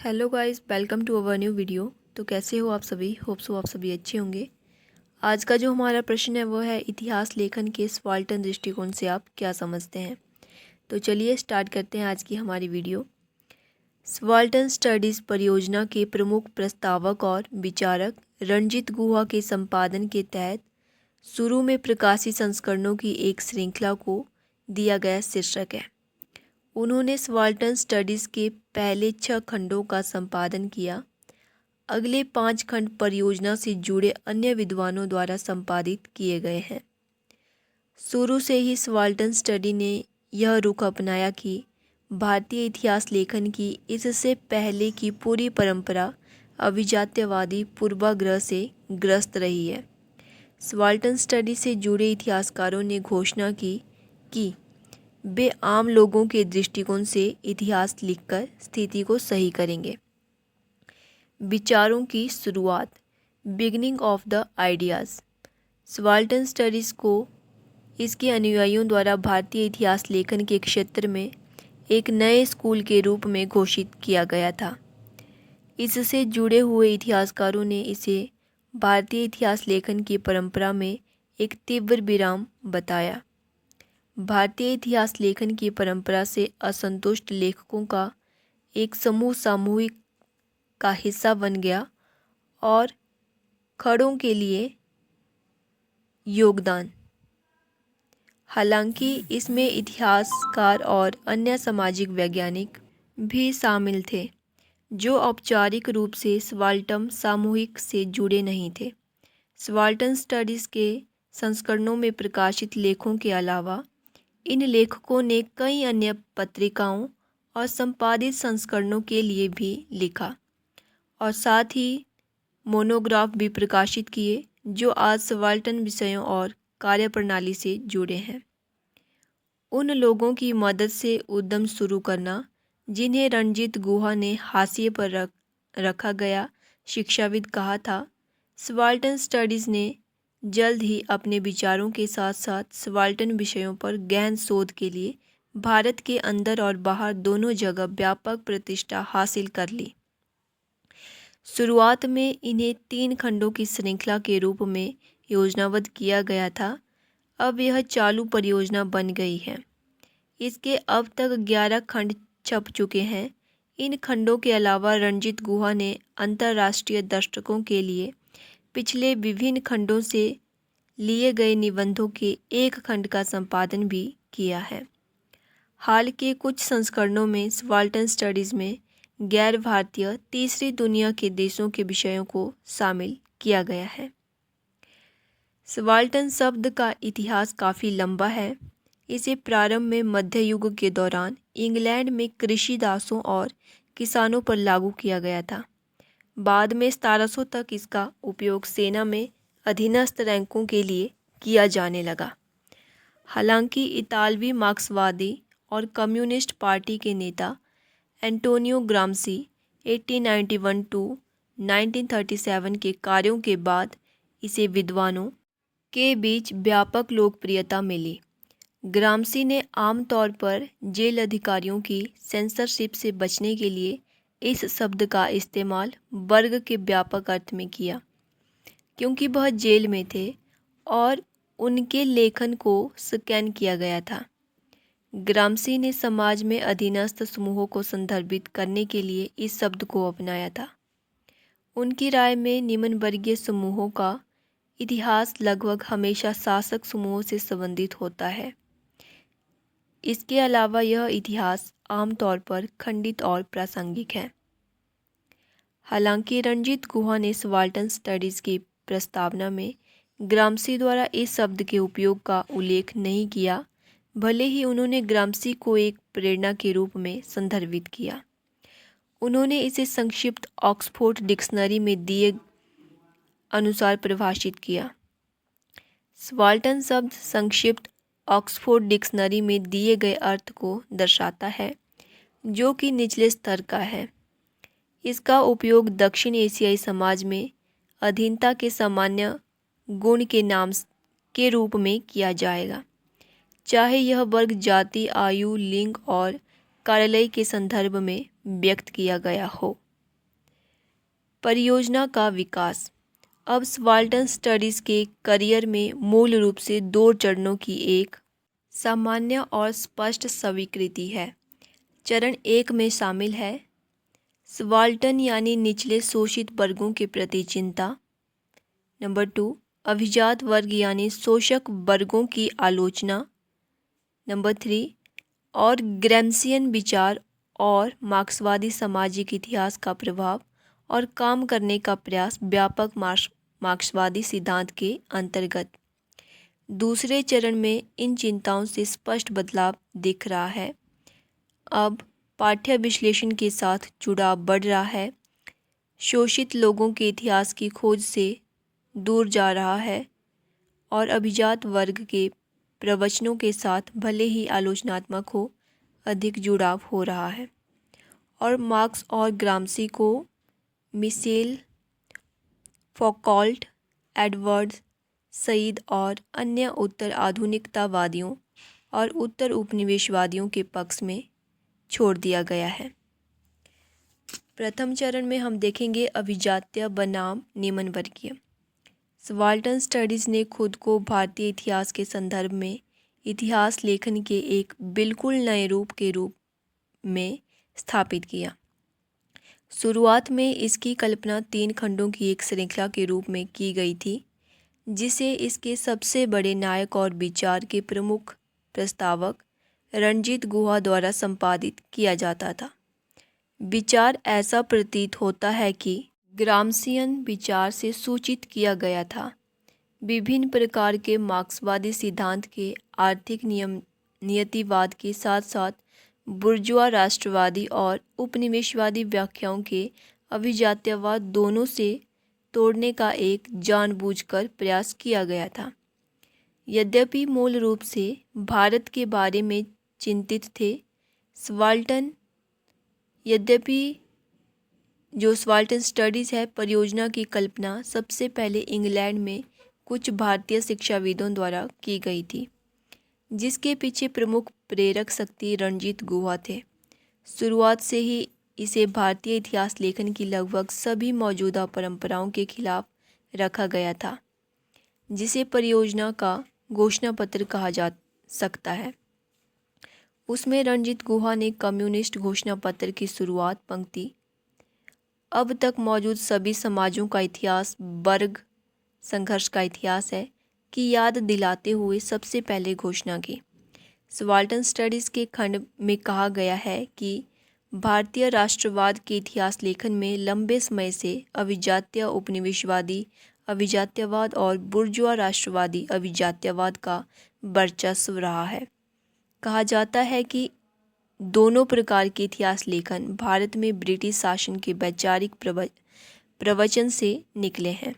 Hello guys, welcome to our new video. तो कैसे हो आप सभी? होप्स आप सभी अच्छे होंगे। आज का जो हमारा प्रश्न है वो है, इतिहास लेखन के सबाल्टर्न दृष्टिकोण से आप क्या समझते हैं। तो चलिए स्टार्ट करते हैं आज की हमारी वीडियो। सबाल्टर्न स्टडीज़ परियोजना के प्रमुख प्रस्तावक और विचारक रणजीत गुहा के संपादन के तहत शुरू में प्रकाशित संस्करणों की एक श्रृंखला को दिया गया शीर्षक है। उन्होंने सबाल्टर्न स्टडीज़ के पहले 6 खंडों का संपादन किया। अगले 5 खंड परियोजना से जुड़े अन्य विद्वानों द्वारा संपादित किए गए हैं। शुरू से ही सबाल्टर्न स्टडी ने यह रुख अपनाया कि भारतीय इतिहास लेखन की इससे पहले की पूरी परंपरा अभिजात्यवादी पूर्वाग्रह से ग्रस्त रही है। सबाल्टर्न स्टडी से जुड़े इतिहासकारों ने घोषणा की कि वे आम लोगों के दृष्टिकोण से इतिहास लिखकर स्थिति को सही करेंगे। विचारों की शुरुआत, beginning of the ideas. Subaltern studies को इसके अनुयायियों द्वारा भारतीय इतिहास लेखन के क्षेत्र में एक नए स्कूल के रूप में घोषित किया गया था। इससे जुड़े हुए इतिहासकारों ने इसे भारतीय इतिहास लेखन की परंपरा में एक तीव्र विराम बताया। भारतीय इतिहास लेखन की परंपरा से असंतुष्ट लेखकों का एक समूह सामूहिक का हिस्सा बन गया और खड़ों के लिए योगदान। हालांकि इसमें इतिहासकार और अन्य सामाजिक वैज्ञानिक भी शामिल थे जो औपचारिक रूप से सबाल्टर्न सामूहिक से जुड़े नहीं थे। सबाल्टर्न स्टडीज़ के संस्करणों में प्रकाशित लेखों के अलावा इन लेखकों ने कई अन्य पत्रिकाओं और संपादित संस्करणों के लिए भी लिखा और साथ ही मोनोग्राफ भी प्रकाशित किए जो आज सबाल्टर्न विषयों और कार्यप्रणाली से जुड़े हैं। उन लोगों की मदद से उद्यम शुरू करना जिन्हें रणजीत गुहा ने हाशिए पर रखा गया शिक्षाविद कहा था। सबाल्टर्न स्टडीज़ ने जल्द ही अपने विचारों के साथ साथ सबाल्टर्न विषयों पर गहन शोध के लिए भारत के अंदर और बाहर दोनों जगह व्यापक प्रतिष्ठा हासिल कर ली। शुरुआत में इन्हें 3 खंडों की श्रृंखला के रूप में योजनाबद्ध किया गया था। अब यह चालू परियोजना बन गई है। इसके अब तक 11 खंड छप चुके हैं। इन खंडों के अलावा रणजीत गुहा ने अंतर्राष्ट्रीय दर्शकों के लिए पिछले विभिन्न खंडों से लिए गए निबंधों के एक खंड का संपादन भी किया है। हाल के कुछ संस्करणों में सबाल्टर्न स्टडीज़ में गैर भारतीय तीसरी दुनिया के देशों के विषयों को शामिल किया गया है। सबाल्टर्न शब्द का इतिहास काफ़ी लंबा है। इसे प्रारंभ में मध्य युग के दौरान इंग्लैंड में कृषि दासों और किसानों पर लागू किया गया था। बाद में 1700 तक इसका उपयोग सेना में अधीनस्थ रैंकों के लिए किया जाने लगा। हालांकि इतालवी मार्क्सवादी और कम्युनिस्ट पार्टी के नेता एंटोनियो ग्राम्सी 1891 टू 1937 के कार्यों के बाद इसे विद्वानों के बीच व्यापक लोकप्रियता मिली। ग्राम्सी ने आमतौर पर जेल अधिकारियों की सेंसरशिप से बचने के लिए इस शब्द का इस्तेमाल वर्ग के व्यापक अर्थ में किया, क्योंकि वह जेल में थे और उनके लेखन को स्कैन किया गया था। ग्राम्सी ने समाज में अधीनस्थ समूहों को संदर्भित करने के लिए इस शब्द को अपनाया था। उनकी राय में निम्न वर्गीय समूहों का इतिहास लगभग हमेशा शासक समूहों से संबंधित होता है। इसके अलावा यह इतिहास आमतौर पर खंडित और प्रासंगिक है। हालांकि रणजीत गुहा ने सबाल्टर्न स्टडीज़ की प्रस्तावना में ग्राम्सी द्वारा इस शब्द के उपयोग का उल्लेख नहीं किया, भले ही उन्होंने ग्राम्सी को एक प्रेरणा के रूप में संदर्भित किया। उन्होंने इसे संक्षिप्त ऑक्सफोर्ड डिक्शनरी में दिए अनुसार परिभाषित किया। सबाल्टर्न शब्द संक्षिप्त ऑक्सफोर्ड डिक्शनरी में दिए गए अर्थ को दर्शाता है, जो कि निचले स्तर का है। इसका उपयोग दक्षिण एशियाई समाज में अधीनता के सामान्य गुण के नाम के रूप में किया जाएगा, चाहे यह वर्ग, जाति, आयु, लिंग और कार्यालय के संदर्भ में व्यक्त किया गया हो। परियोजना का विकास। अब सबाल्टर्न स्टडीज़ के करियर में मूल रूप से 2 चरणों की एक सामान्य और स्पष्ट स्वीकृति है। चरण 1 में शामिल है सबाल्टर्न यानी निचले शोषित वर्गों के प्रति चिंता। नंबर 2, अभिजात वर्ग यानी शोषक वर्गों की आलोचना। नंबर 3, और ग्रैम्शियन विचार और मार्क्सवादी सामाजिक इतिहास का प्रभाव और काम करने का प्रयास व्यापक मार्क्सवादी सिद्धांत के अंतर्गत। दूसरे चरण में इन चिंताओं से स्पष्ट बदलाव दिख रहा है। अब पाठ्य विश्लेषण के साथ जुड़ाव बढ़ रहा है, शोषित लोगों के इतिहास की खोज से दूर जा रहा है और अभिजात वर्ग के प्रवचनों के साथ भले ही आलोचनात्मक हो, अधिक जुड़ाव हो रहा है। और मार्क्स और ग्राम्शी को मिशेल फौकॉल्ट, एडवर्ड सईद और अन्य उत्तर आधुनिकतावादियों और उत्तर उपनिवेशवादियों के पक्ष में छोड़ दिया गया है। प्रथम चरण में हम देखेंगे अभिजात्य बनाम निम्नवर्गीय। सबाल्टर्न स्टडीज़ ने खुद को भारतीय इतिहास के संदर्भ में इतिहास लेखन के एक बिल्कुल नए रूप के रूप में स्थापित किया। शुरुआत में इसकी कल्पना 3 खंडों की एक श्रृंखला के रूप में की गई थी, जिसे इसके सबसे बड़े नायक और विचार के प्रमुख प्रस्तावक रणजीत गुहा द्वारा संपादित किया जाता था। विचार ऐसा प्रतीत होता है कि ग्राम्शियन विचार से सूचित किया गया था। विभिन्न प्रकार के मार्क्सवादी सिद्धांत के आर्थिक नियतिवाद के साथ साथ बुर्जुआ राष्ट्रवादी और उपनिवेशवादी व्याख्याओं के अभिजात्यवाद दोनों से तोड़ने का एक जानबूझकर प्रयास किया गया था। यद्यपि मूल रूप से भारत के बारे में चिंतित थे, सबाल्टर्न स्टडीज़ है परियोजना की कल्पना सबसे पहले इंग्लैंड में कुछ भारतीय शिक्षाविदों द्वारा की गई थी, जिसके पीछे प्रमुख प्रेरक शक्ति रणजीत गुहा थे। शुरुआत से ही इसे भारतीय इतिहास लेखन की लगभग सभी मौजूदा परंपराओं के खिलाफ रखा गया था, जिसे परियोजना का घोषणा पत्र कहा जा सकता है। उसमें रणजीत गुहा ने कम्युनिस्ट घोषणा पत्र की शुरुआत पंक्ति अब तक मौजूद सभी समाजों का इतिहास वर्ग संघर्ष का इतिहास है की याद दिलाते हुए सबसे पहले घोषणा की। सबाल्टर्न स्टडीज़ के खंड में कहा गया है कि भारतीय राष्ट्रवाद के इतिहास लेखन में लंबे समय से अभिजात्य उपनिवेशवादी अभिजात्यवाद और बुर्जुआ राष्ट्रवादी अभिजात्यवाद का वर्चस्व रहा है। कहा जाता है कि दोनों प्रकार के इतिहास लेखन भारत में ब्रिटिश शासन के वैचारिक प्रवचन से निकले हैं।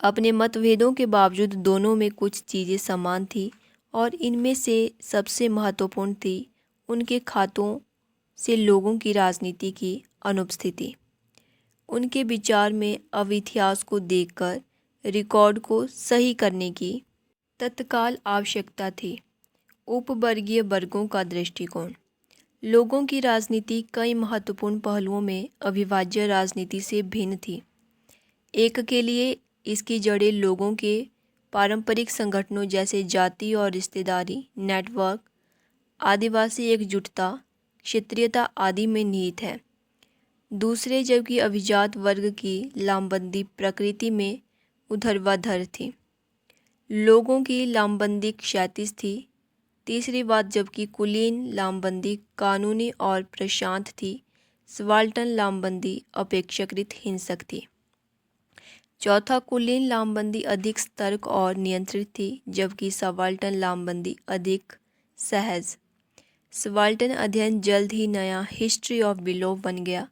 अपने मतभेदों के बावजूद दोनों में कुछ चीज़ें समान थी और इनमें से सबसे महत्वपूर्ण थी उनके खातों से लोगों की राजनीति की अनुपस्थिति। उनके विचार में अब इतिहास को देखकर रिकॉर्ड को सही करने की तत्काल आवश्यकता थी। उपवर्गीय वर्गों का दृष्टिकोण। लोगों की राजनीति कई महत्वपूर्ण पहलुओं में अविभाज्य राजनीति से भिन्न थी। एक के लिए इसकी जड़ें लोगों के पारंपरिक संगठनों जैसे जाति और रिश्तेदारी नेटवर्क, आदिवासी एकजुटता, क्षेत्रीयता आदि में निहित है। दूसरे जबकि अभिजात वर्ग की लामबंदी प्रकृति में ऊर्ध्वाधर थी, लोगों की लामबंदी क्षैतिज थी। तीसरी बात, जबकि कुलीन लामबंदी कानूनी और प्रशांत थी, सबाल्टर्न लामबंदी अपेक्षाकृत हिंसक थी। चौथा, कुलीन लामबंदी अधिक सतर्क और नियंत्रित थी, जबकि सबाल्टर्न लामबंदी अधिक सहज। सबाल्टर्न अध्ययन जल्द ही नया हिस्ट्री ऑफ बिलो बन गया,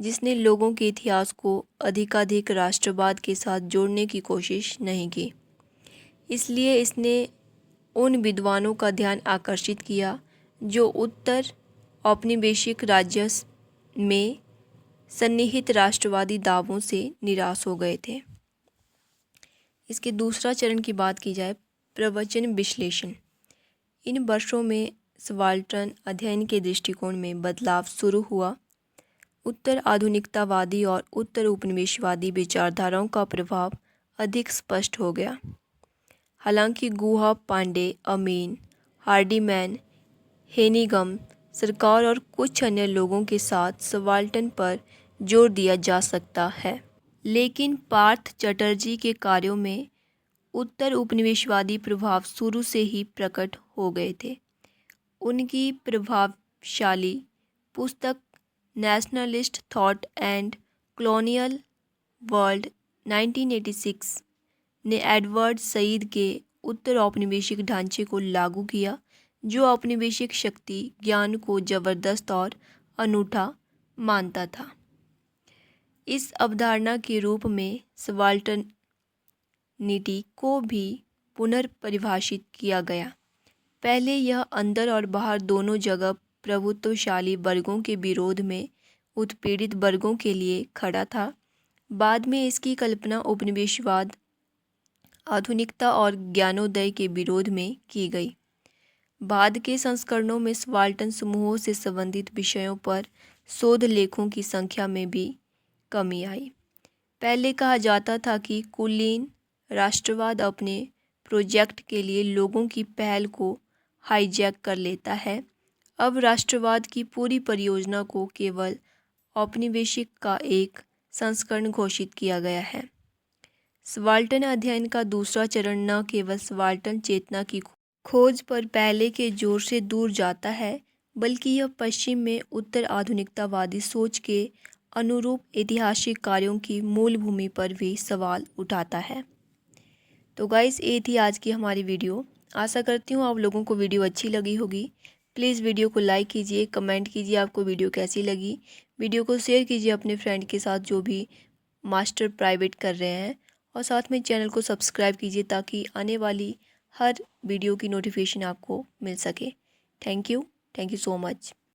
जिसने लोगों के इतिहास को अधिकाधिक राष्ट्रवाद के साथ जोड़ने की कोशिश नहीं की। इसलिए इसने उन विद्वानों का ध्यान आकर्षित किया जो उत्तर औपनिवेशिक राज्य में सन्निहित राष्ट्रवादी दावों से निराश हो गए थे। इसके दूसरा चरण की बात की जाए, प्रवचन विश्लेषण। इन वर्षों में सबाल्टर्न अध्ययन के दृष्टिकोण में बदलाव शुरू हुआ। उत्तर आधुनिकतावादी और उत्तर उपनिवेशवादी विचारधाराओं का प्रभाव अधिक स्पष्ट हो गया। हालांकि गुहा, पांडे, अमीन, हार्डीमैन, हेनिगम, सरकार और कुछ अन्य लोगों के साथ सबाल्टर्न पर जोर दिया जा सकता है, लेकिन पार्थ चटर्जी के कार्यों में उत्तर उपनिवेशवादी प्रभाव शुरू से ही प्रकट हो गए थे। उनकी प्रभावशाली पुस्तक nationalist thought and colonial world 1986 ने एडवर्ड सईद के उत्तर औपनिवेशिक ढांचे को लागू किया, जो औपनिवेशिक शक्ति ज्ञान को जबरदस्त और अनूठा मानता था। इस अवधारणा के रूप में सबाल्टर्निटी को भी पुनर्परिभाषित किया गया। पहले यह अंदर और बाहर दोनों जगह प्रभुत्वशाली वर्गों के विरोध में उत्पीड़ित वर्गों के लिए खड़ा था। बाद में इसकी कल्पना उपनिवेशवाद, आधुनिकता और ज्ञानोदय के विरोध में की गई। बाद के संस्करणों में सबाल्टर्न समूहों से संबंधित विषयों पर शोध लेखों की संख्या में भी कमी आई। पहले कहा जाता था कि कुलीन राष्ट्रवाद अपने प्रोजेक्ट के लिए लोगों की पहल को हाईजैक कर लेता है। अब राष्ट्रवाद की पूरी परियोजना को केवल औपनिवेशिक का एक संस्करण घोषित किया गया है। सबाल्टर्न अध्ययन का दूसरा चरण न केवल सबाल्टर्न चेतना की खोज पर पहले के जोर से दूर जाता है, बल्कि यह पश्चिम में उत्तर आधुनिकतावादी सोच के अनुरूप ऐतिहासिक कार्यों की मूल भूमि पर भी सवाल उठाता है। तो गाइस, ये थी आज की हमारी वीडियो। आशा करती हूँ आप लोगों को वीडियो अच्छी लगी होगी। प्लीज़ वीडियो को लाइक कीजिए, कमेंट कीजिए आपको वीडियो कैसी लगी। वीडियो को शेयर कीजिए अपने फ्रेंड के साथ जो भी मास्टर प्राइवेट कर रहे हैं, और साथ में चैनल को सब्सक्राइब कीजिए ताकि आने वाली हर वीडियो की नोटिफिकेशन आपको मिल सके। Thank you so much.